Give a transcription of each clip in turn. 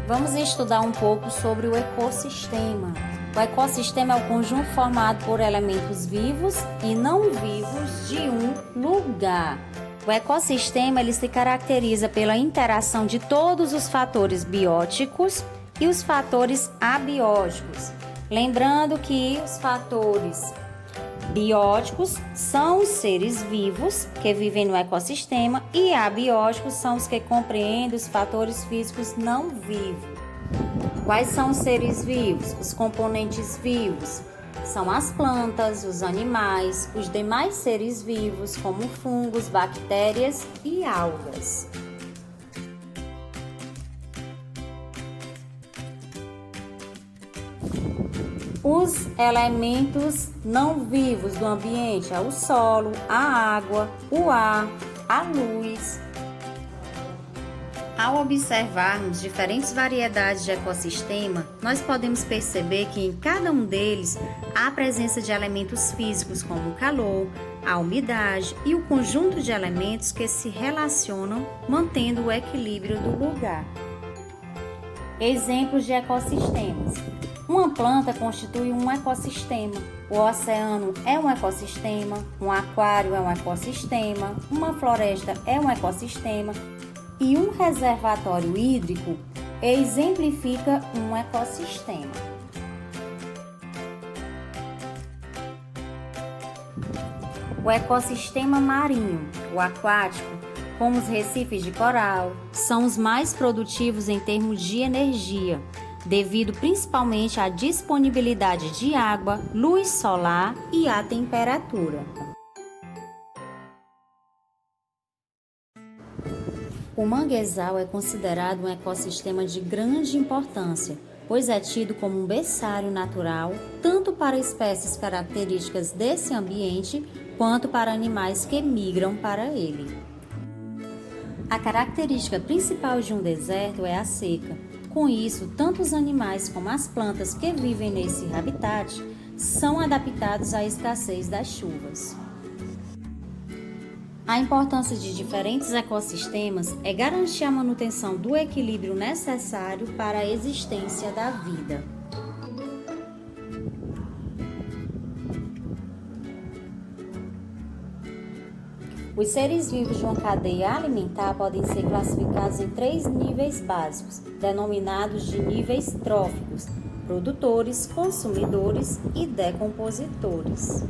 Vamos estudar um pouco sobre o ecossistema. O ecossistema é o conjunto formado por elementos vivos e não vivos de um lugar. O ecossistema ele se caracteriza pela interação de todos os fatores bióticos e os fatores abióticos. Lembrando que os fatores bióticos são os seres vivos que vivem no ecossistema e abióticos são os que compreendem os fatores físicos não vivos. Quais são os seres vivos? Os componentes vivos são as plantas, os animais, os demais seres vivos, como fungos, bactérias e algas. Os elementos não vivos do ambiente é o solo, a água, o ar, a luz. Ao observarmos diferentes variedades de ecossistema, nós podemos perceber que em cada um deles há a presença de elementos físicos como o calor, a umidade e o conjunto de elementos que se relacionam mantendo o equilíbrio do lugar. Exemplos de ecossistemas. Uma planta constitui um ecossistema, o oceano é um ecossistema, um aquário é um ecossistema, uma floresta é um ecossistema e um reservatório hídrico exemplifica um ecossistema. O ecossistema marinho, o aquático, como os recifes de coral, são os mais produtivos em termos de energia, devido principalmente à disponibilidade de água, luz solar e à temperatura. O manguezal é considerado um ecossistema de grande importância, pois é tido como um berçário natural, tanto para espécies características desse ambiente, quanto para animais que migram para ele. A característica principal de um deserto é a seca. Com isso, tanto os animais como as plantas que vivem nesse habitat são adaptados à escassez das chuvas. A importância de diferentes ecossistemas é garantir a manutenção do equilíbrio necessário para a existência da vida. Os seres vivos de uma cadeia alimentar podem ser classificados em 3 níveis básicos, denominados de níveis tróficos: produtores, consumidores e decompositores.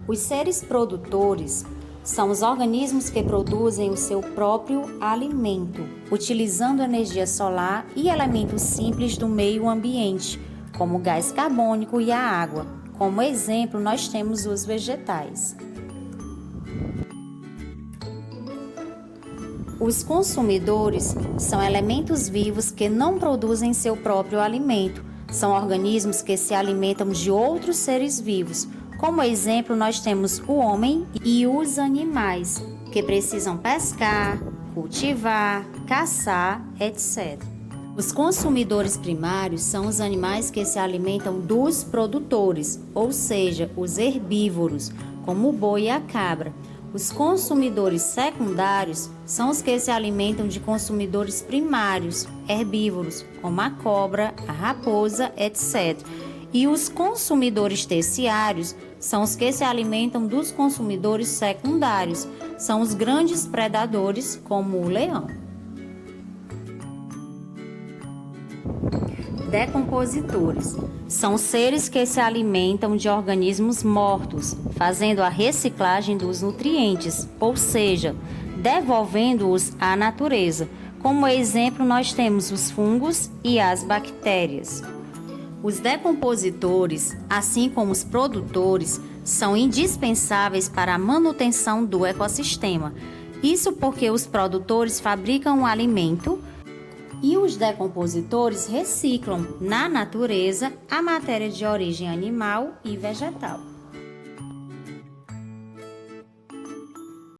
Os seres produtores são os organismos que produzem o seu próprio alimento, utilizando energia solar e elementos simples do meio ambiente, como o gás carbônico e a água. Como exemplo, nós temos os vegetais. Os consumidores são elementos vivos que não produzem seu próprio alimento. São organismos que se alimentam de outros seres vivos. Como exemplo, nós temos o homem e os animais, que precisam pescar, cultivar, caçar, etc. Os consumidores primários são os animais que se alimentam dos produtores, ou seja, os herbívoros, como o boi e a cabra. Os consumidores secundários são os que se alimentam de consumidores primários, herbívoros, como a cobra, a raposa, etc. E os consumidores terciários são os que se alimentam dos consumidores secundários, são os grandes predadores, como o leão. Decompositores são seres que se alimentam de organismos mortos, fazendo a reciclagem dos nutrientes, ou seja, devolvendo-os à natureza. Como exemplo, nós temos os fungos e as bactérias. Os decompositores, assim como os produtores, são indispensáveis para a manutenção do ecossistema. Isso porque os produtores fabricam o alimento e os decompositores reciclam na natureza a matéria de origem animal e vegetal.